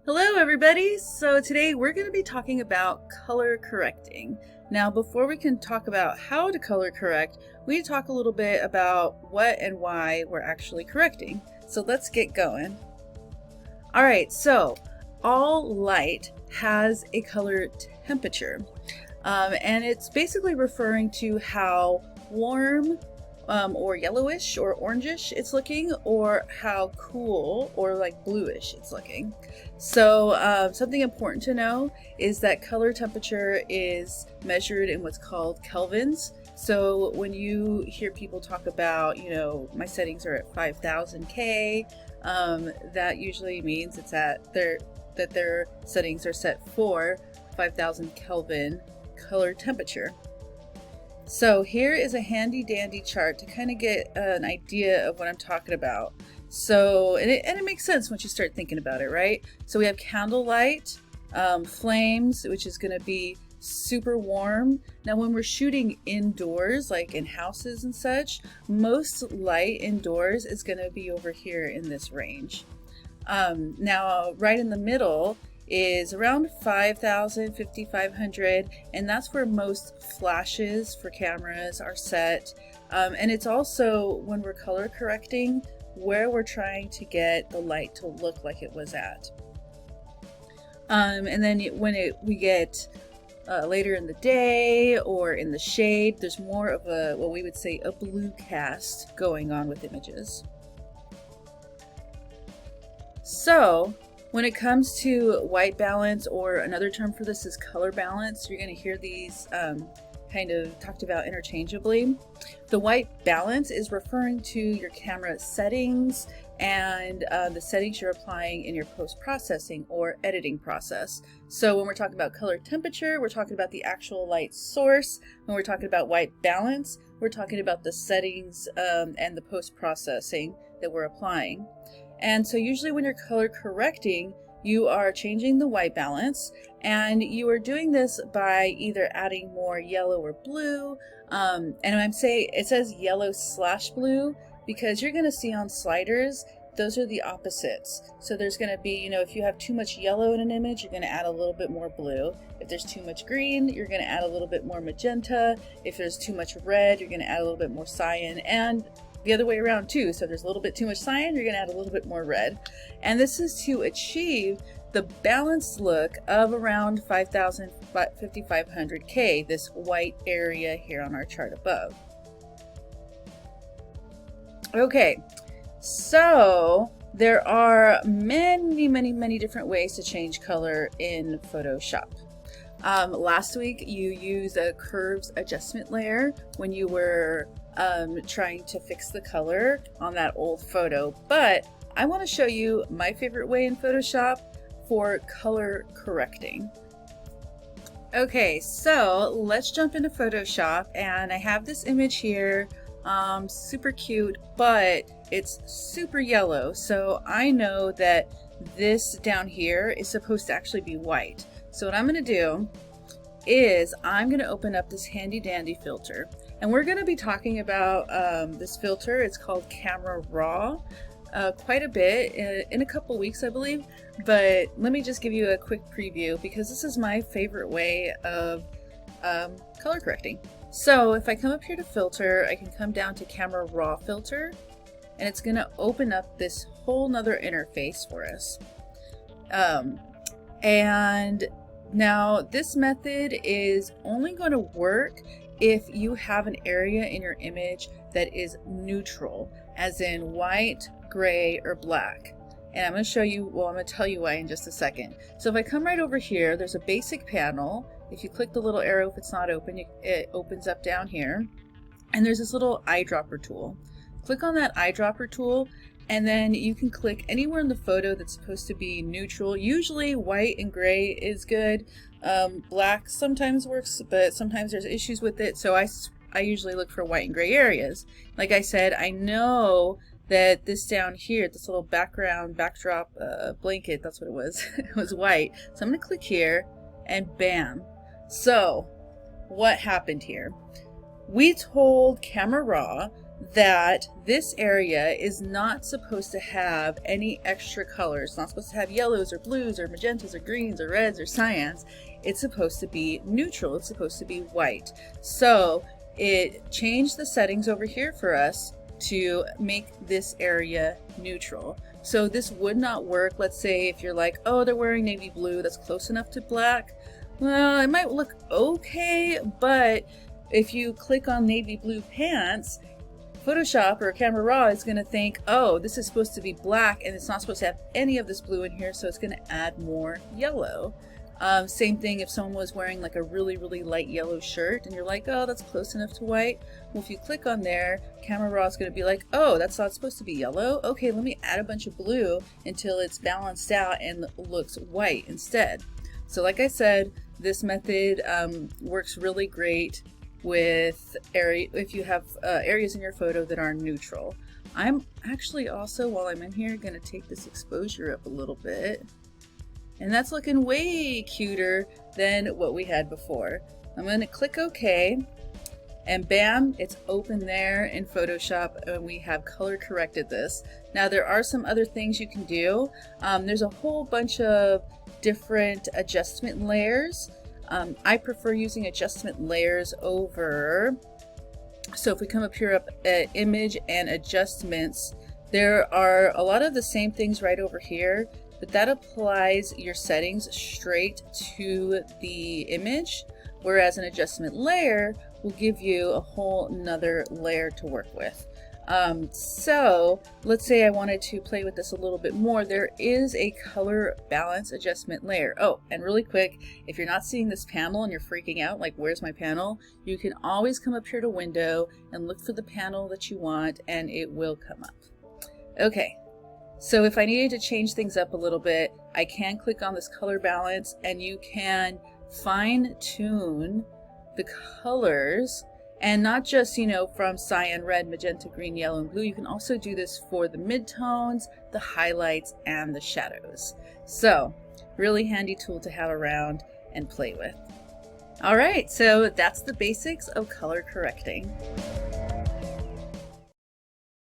Hello everybody! So today we're going to be talking about color correcting. Now before we can talk about how to color correct, we need to talk a little bit about what and why we're actually correcting. So let's get going. Alright, so all light has a color temperature, and it's basically referring to how warm or yellowish or orangish it's looking, or how cool or like bluish it's looking. So something important to know is that color temperature is measured in what's called kelvins. So when you hear people talk about, my settings are at 5000 K, that usually means it's at their settings are set for 5000 Kelvin color temperature. So here is a handy dandy chart to kind of get an idea of what I'm talking about. So, and it makes sense once you start thinking about it, right? So we have candlelight, flames, which is going to be super warm. Now when we're shooting indoors, like in houses and such, most light indoors is going to be over here in this range. Now right in the middle is around 5000, 5500, and that's where most flashes for cameras are set. And it's also, when we're color correcting, where we're trying to get the light to look like it was at. And then when we get later in the day or in the shade, there's more of a, what we would say, a blue cast going on with images. So when it comes to white balance, or another term for this is color balance, you're going to hear these kind of talked about interchangeably. The white balance is referring to your camera settings and the settings you're applying in your post-processing or editing process. So when we're talking about color temperature, we're talking about the actual light source. When we're talking about white balance, we're talking about the settings and the post-processing that we're applying. And so usually when you're color correcting, you are changing the white balance, and you are doing this by either adding more yellow or blue. And it says yellow/blue because you're going to see on sliders, those are the opposites. So there's going to be, if you have too much yellow in an image, you're going to add a little bit more blue. If there's too much green, you're going to add a little bit more magenta. If there's too much red, you're going to add a little bit more cyan, and the other way around too. So if there's a little bit too much cyan, you're going to add a little bit more red. And this is to achieve the balanced look of around 5000, 5500 K, this white area here on our chart above. Okay, so there are many different ways to change color in Photoshop. Last week you used a curves adjustment layer when you were trying to fix the color on that old photo, but I want to show you my favorite way in Photoshop for color correcting. Okay, so let's jump into Photoshop, and I have this image here, super cute, but it's super yellow, so I know that this down here is supposed to actually be white. So what I'm going to do is I'm going to open up this handy dandy filter, and we're going to be talking about this filter. It's called Camera Raw quite a bit in a couple weeks, I believe, but let me just give you a quick preview because this is my favorite way of color correcting. So if I come up here to filter, I can come down to Camera Raw filter, and it's going to open up this whole nother interface for us. And now this method is only going to work if you have an area in your image that is neutral, as in white, gray, or black. And I'm going to show you, well, I'm going to tell you why in just a second. So if I come right over here, there's a basic panel. If you click the little arrow, if it's not open, it opens up down here. And there's this little eyedropper tool. Click on that eyedropper tool, and then you can click anywhere in the photo that's supposed to be neutral. Usually white and gray is good. Black sometimes works, but sometimes there's issues with it. So I usually look for white and gray areas. Like I said, I know that this down here, this little backdrop blanket, that's what it was. It was white. So I'm going to click here, and bam. So what happened here? We told Camera Raw that this area is not supposed to have any extra colors. It's not supposed to have yellows or blues or magentas or greens or reds or cyans. It's supposed to be neutral. It's supposed to be white. So it changed the settings over here for us to make this area neutral. So this would not work. Let's say if you're like, oh, they're wearing navy blue, that's close enough to black. Well, it might look okay, but if you click on navy blue pants, Photoshop or Camera Raw is going to think, oh, this is supposed to be black and it's not supposed to have any of this blue in here, so it's going to add more yellow. Same thing if someone was wearing like a really light yellow shirt and you're like, oh, that's close enough to white. Well, if you click on there, Camera Raw is going to be like, oh, that's not supposed to be yellow. Okay, let me add a bunch of blue until it's balanced out and looks white instead. So like I said, this method works really great with if you have areas in your photo that are neutral. I'm actually also, while I'm in here, going to take this exposure up a little bit. And that's looking way cuter than what we had before. I'm going to click OK, and bam, it's open there in Photoshop, and we have color corrected this. Now there are some other things you can do. There's a whole bunch of different adjustment layers. I prefer using adjustment layers over. So if we come up here at image and adjustments, there are a lot of the same things right over here, but that applies your settings straight to the image, whereas an adjustment layer will give you a whole nother layer to work with. So let's say I wanted to play with this a little bit more. There is a color balance adjustment layer. Oh, and really quick, if you're not seeing this panel and you're freaking out, like where's my panel? You can always come up here to window and look for the panel that you want and it will come up. Okay, so if I needed to change things up a little bit, I can click on this color balance and you can fine tune the colors. And not just, you know, from cyan, red, magenta, green, yellow, and blue. You can also do this for the midtones, the highlights, and the shadows. So, really handy tool to have around and play with. All right, so that's the basics of color correcting.